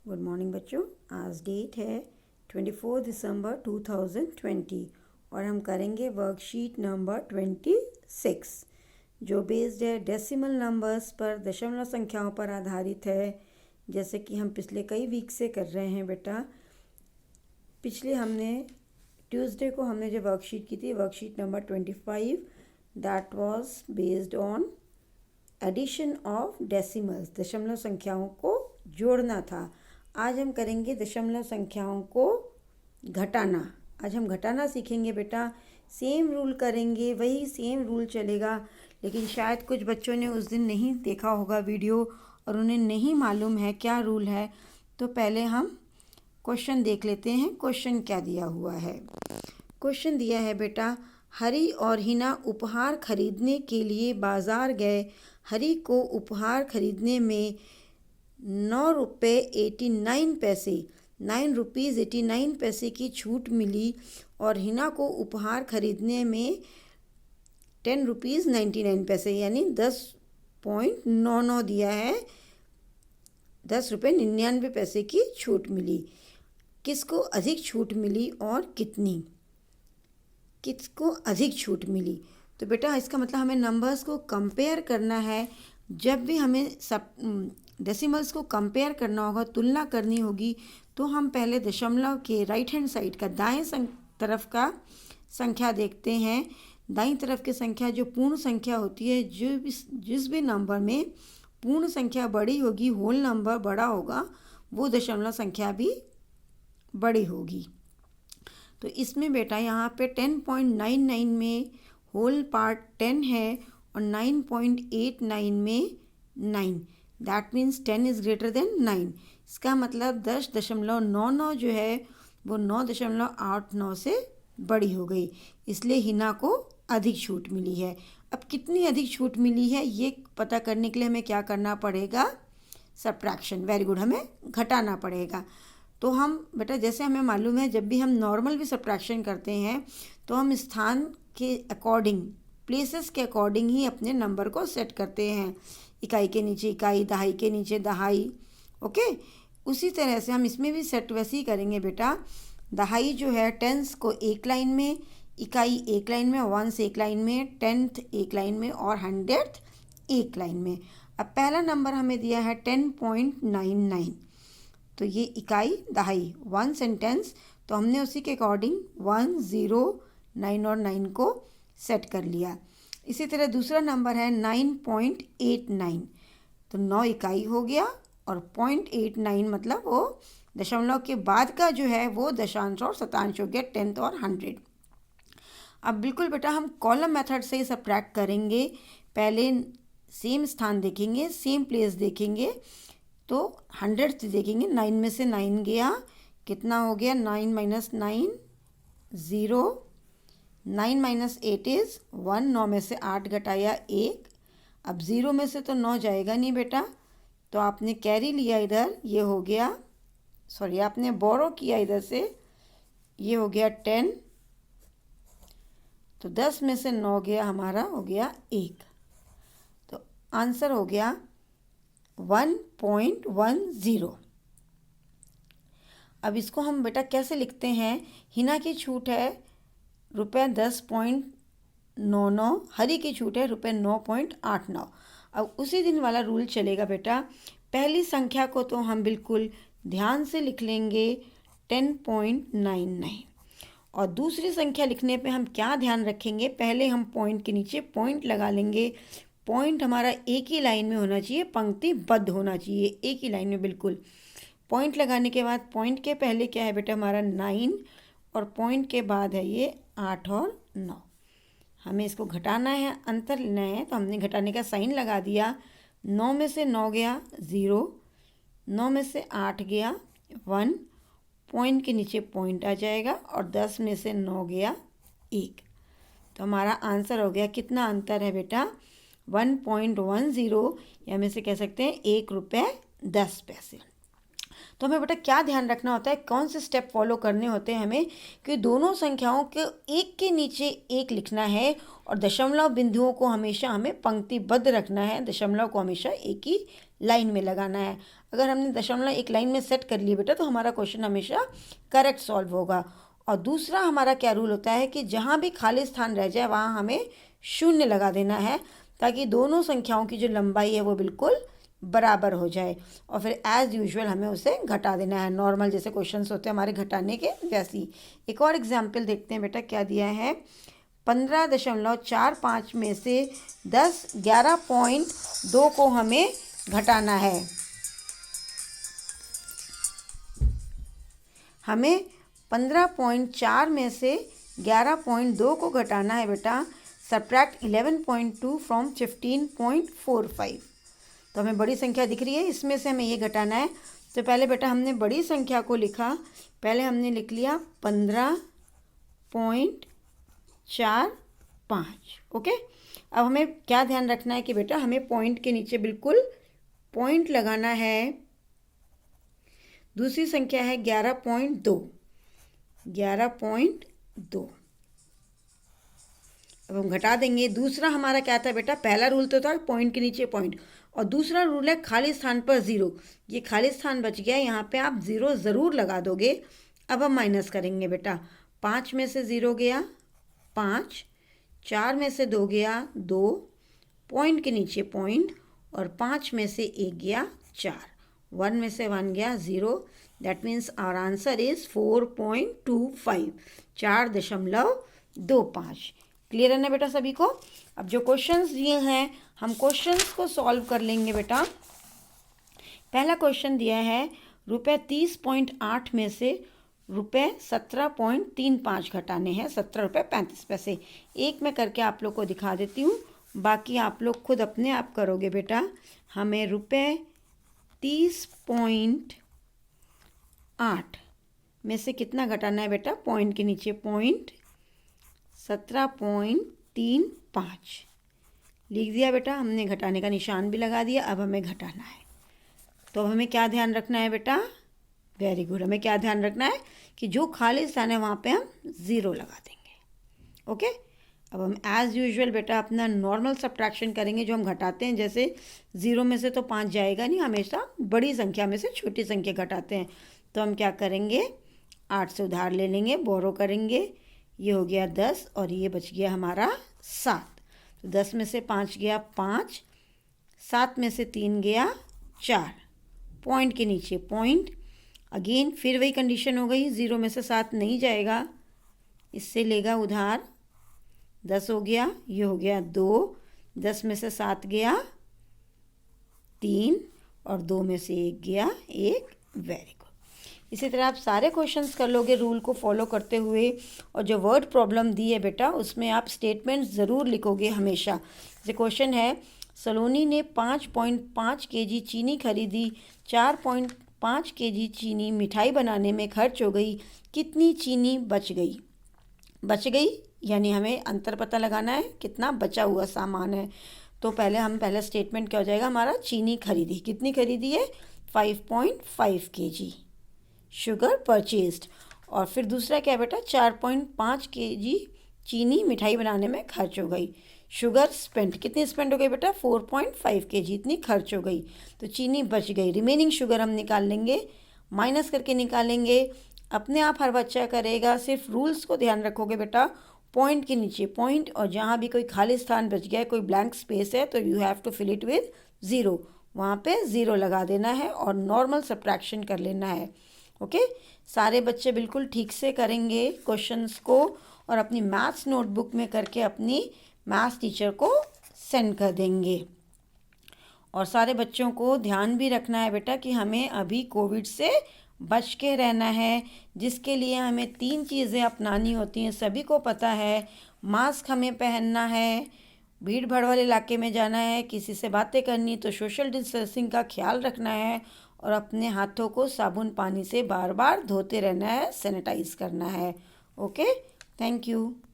Good morning बच्चों। आज date है 24 दिसंबर 2020 और हम करेंगे वर्कशीट नंबर 26 जो बेस्ड है डेसिमल नंबर्स पर, दशमलव संख्याओं पर आधारित है। जैसे कि हम पिछले कई वीक से कर रहे हैं बेटा। पिछले हमने ट्यूसडे को हमने जो वर्कशीट की थी, worksheet number 25, that was based on addition of decimals, दशमलव संख्याओं को जोड़ना था। आज हम करेंगे दशमलव संख्याओं को घटाना। आज हम घटाना सीखेंगे बेटा। सेम रूल करेंगे, वही सेम रूल चलेगा, लेकिन शायद कुछ बच्चों ने उस दिन नहीं देखा होगा वीडियो और उन्हें नहीं मालूम है क्या रूल है। तो पहले हम क्वेश्चन देख लेते हैं। क्वेश्चन क्या दिया हुआ है? क्वेश्चन दिया है बेटा, हरी और हिना उपहार खरीदने के लिए बाज़ार गए। हरी को उपहार खरीदने में 9 रुपये 89 पैसे 9 रुपीज़ 89 पैसे की छूट मिली और हिना को उपहार खरीदने में 10 रुपीज़ 99 पैसे यानी 10.99 दिया है। 10 रुपये 99 पैसे की छूट मिली। किसको अधिक छूट मिली और कितनी? किसको अधिक छूट मिली? तो बेटा इसका मतलब हमें नंबर्स को कंपेयर करना है। जब भी हमें सब डेसिमल्स को कंपेयर करना होगा, तुलना करनी होगी, तो हम पहले दशमलव के राइट हैंड साइड का दाएं तरफ का संख्या देखते हैं। दाईं तरफ की संख्या जो पूर्ण संख्या होती है, जिस भी नंबर में पूर्ण संख्या बड़ी होगी, होल नंबर बड़ा होगा, वो दशमलव संख्या भी बड़ी होगी। तो इसमें बेटा यहाँ पे 10.99 में होल पार्ट 10 है और 9.89 में 9, that means 10 is greater than 9। इसका मतलब 10.99 जो है वो 9.89 से बड़ी हो गई, इसलिए हिना को अधिक छूट मिली है। अब कितनी अधिक छूट मिली है ये पता करने के लिए हमें क्या करना पड़ेगा? सब्ट्रैक्शन। वेरी गुड, हमें घटाना पड़ेगा। तो हम बेटा जैसे हमें मालूम है, जब भी हम नॉर्मल भी सब्ट्रैक्शन करते हैं तो हम स्थान के अकॉर्डिंग, प्लेसेस के अकॉर्डिंग ही अपने नंबर को सेट करते हैं। इकाई के नीचे इकाई, दहाई के नीचे दहाई। ओके, उसी तरह से हम इसमें भी सेट वैसे ही करेंगे बेटा। दहाई जो है टेंस को एक लाइन में, इकाई एक लाइन में, वंस एक लाइन में, टेंथ एक लाइन में और हंड्रेड एक लाइन में। अब पहला नंबर हमें दिया है 10.99, तो ये इकाई दहाई वंस एंड टेंस, तो हमने उसी के अकॉर्डिंग 1, 0, 9 और 9 को सेट कर लिया। इसी तरह दूसरा नंबर है 9.89, तो 9 इकाई हो गया और 0.89 मतलब वो दशमलव के बाद का जो है वो दशांश और शतांश हो गया, 10th और 100। अब बिल्कुल बेटा हम कॉलम मेथड से ही सब्ट्रैक्ट करेंगे। पहले सेम स्थान देखेंगे, सेम प्लेस देखेंगे, तो 100 देखेंगे। 9 में से 9 गया, कितना हो गया? 9 - 9 0, 9 - 8 इज़ 1, 9 में से 8 घटाया 1। अब 0 में से तो 9 जाएगा नहीं बेटा, तो आपने कैरी लिया इधर, ये हो गया, सॉरी आपने बोरो किया इधर से, ये हो गया 10। तो 10 में से 9 गया, हमारा हो गया 1, तो आंसर हो गया 1.10। अब इसको हम बेटा कैसे लिखते हैं? हिना की छूट है ₹10.99, हरी की छूट है ₹9.89। अब उसी दिन वाला रूल चलेगा बेटा। पहली संख्या को तो हम बिल्कुल ध्यान से लिख लेंगे 10.99, और दूसरी संख्या लिखने पे हम क्या ध्यान रखेंगे? पहले हम पॉइंट के नीचे पॉइंट लगा लेंगे। पॉइंट हमारा एक ही लाइन में होना चाहिए, पंक्तिबद्ध होना चाहिए, एक ही लाइन में बिल्कुल। पॉइंट लगाने के बाद पॉइंट के पहले क्या है बेटा? हमारा 9, और पॉइंट के बाद है ये 8 और 9। हमें इसको घटाना है, अंतर लेना है, तो हमने घटाने का साइन लगा दिया। 9 में से 9 गया 0, 9 में से 8 गया 1, पॉइंट के नीचे पॉइंट आ जाएगा, और 10 में से 9 गया 1। तो हमारा आंसर हो गया, कितना अंतर है बेटा? 1.10, या हम इसे कह सकते हैं 1 रुपये 10 पैसे। तो हमें बेटा क्या ध्यान रखना होता है, कौन से स्टेप फॉलो करने होते हैं हमें, कि दोनों संख्याओं के एक के नीचे एक लिखना है और दशमलव बिंदुओं को हमेशा हमें पंक्तिबद्ध रखना है, दशमलव को हमेशा एक ही लाइन में लगाना है। अगर हमने दशमलव एक लाइन में सेट कर लिए बेटा तो हमारा क्वेश्चन हमेशा करेक्ट सॉल्व होगा। और दूसरा हमारा क्या रूल होता है कि जहाँ भी खाली स्थान रह जाए वहाँ हमें शून्य लगा देना है, ताकि दोनों संख्याओं की जो लंबाई है वो बिल्कुल बराबर हो जाए। और फिर एज़ यूजुअल हमें उसे घटा देना है, नॉर्मल जैसे क्वेश्चंस होते हैं हमारे घटाने के वैसी। एक और एग्जाम्पल देखते हैं बेटा क्या दिया है। 15.45 में से 11.2 को हमें घटाना है। हमें 15.4 में से 11.2 को घटाना है बेटा। Subtract 11.2 from 15.45। तो हमें बड़ी संख्या दिख रही है, इसमें से हमें ये घटाना है। तो पहले बेटा हमने बड़ी संख्या को लिखा, पहले हमने लिख लिया 15.45। ओके, अब हमें क्या ध्यान रखना है कि बेटा हमें पॉइंट के नीचे बिल्कुल पॉइंट लगाना है। दूसरी संख्या है 11.2। 11.2 अब हम घटा देंगे। दूसरा हमारा क्या था बेटा, पहला रूल तो था पॉइंट के नीचे पॉइंट, और दूसरा रूल है खाली स्थान पर ज़ीरो। ये खाली स्थान बच गया, यहाँ पे आप ज़ीरो ज़रूर लगा दोगे। अब हम माइनस करेंगे बेटा। 5 में से 0 गया 5, 4 में से 2 गया 2, पॉइंट के नीचे पॉइंट, और 5 में से 1 गया 4, 1 में से 1 गया 0। That means our answer is 4.25, 4.25। Clear है ना बेटा सभी को। अब जो क्वेश्चंस दिए हैं हम क्वेश्चंस को सॉल्व कर लेंगे बेटा। पहला क्वेश्चन दिया है ₹30.8 में से ₹17.35 घटाने हैं, ₹17.35। एक मैं करके आप लोग को दिखा देती हूँ, बाकी आप लोग खुद अपने आप करोगे बेटा। हमें ₹30.8 में से कितना घटाना है बेटा, पॉइंट के नीचे पॉइंट, 17.35 लिख दिया बेटा हमने, घटाने का निशान भी लगा दिया। अब हमें घटाना है, तो अब हमें क्या ध्यान रखना है बेटा, वेरी गुड, हमें क्या ध्यान रखना है कि जो खाली स्थान है वहाँ पे हम 0 लगा देंगे। ओके, अब हम एज़ यूजुअल बेटा अपना नॉर्मल सब्ट्रैक्शन करेंगे। जो हम घटाते हैं, जैसे 0 में से तो 5 जाएगा नहीं, हमेशा बड़ी संख्या में से छोटी संख्या घटाते हैं। तो हम क्या करेंगे, 8 से उधार ले लेंगे, बोरो करेंगे। ये हो गया 10 और ये बच गया हमारा 7। तो 10 में से 5 गया 5, 7 में से 3 गया 4, पॉइंट के नीचे पॉइंट। अगेन फिर वही कंडीशन हो गई, 0 में से 7 नहीं जाएगा, इससे लेगा उधार, 10 हो गया, ये हो गया 2, 10 में से 7 गया 3 और 2 में से 1 गया 1। Very good. इसी तरह आप सारे क्वेश्चंस कर लोगे रूल को फॉलो करते हुए। और जो वर्ड प्रॉब्लम दी है बेटा उसमें आप स्टेटमेंट ज़रूर लिखोगे हमेशा। जैसे क्वेश्चन है, सलोनी ने 5.5 kg चीनी खरीदी, 4.5 kg चीनी मिठाई बनाने में खर्च हो गई, कितनी चीनी बच गई। बच गई यानी हमें अंतर पता लगाना है, कितना बचा हुआ सामान है। तो पहले स्टेटमेंट क्या हो जाएगा हमारा, चीनी खरीदी, कितनी खरीदी है, 5.5 kg शुगर परचेज्ड। और फिर दूसरा क्या है बेटा, 4.5 kg चीनी मिठाई बनाने में खर्च हो गई। शुगर स्पेंड, कितनी स्पेंड हो गई बेटा, 4.5 kg, इतनी खर्च हो गई। तो चीनी बच गई, रिमेनिंग शुगर हम निकाल लेंगे, माइनस करके निकालेंगे। अपने आप हर बच्चा करेगा, सिर्फ रूल्स को ध्यान रखोगे बेटा। पॉइंट के नीचे पॉइंट, और जहाँ भी कोई खाली स्थान बच गया है, कोई ब्लैंक स्पेस है, तो you have to fill it with 0, वहाँ पे 0 लगा देना है और नॉर्मल सब्ट्रैक्शन कर लेना है। ओके, सारे बच्चे बिल्कुल ठीक से करेंगे क्वेश्चंस को और अपनी मैथ्स नोटबुक में करके अपनी मैथ्स टीचर को सेंड कर देंगे। और सारे बच्चों को ध्यान भी रखना है बेटा कि हमें अभी कोविड से बच के रहना है, जिसके लिए हमें 3 चीज़ें अपनानी होती हैं, सभी को पता है। मास्क हमें पहनना है, भीड़ भाड़ वाले इलाके में जाना है, किसी से बातें करनी तो सोशल डिस्टेंसिंग का ख्याल रखना है, और अपने हाथों को साबुन पानी से बार बार धोते रहना है, सैनिटाइज करना है। Okay, thank you.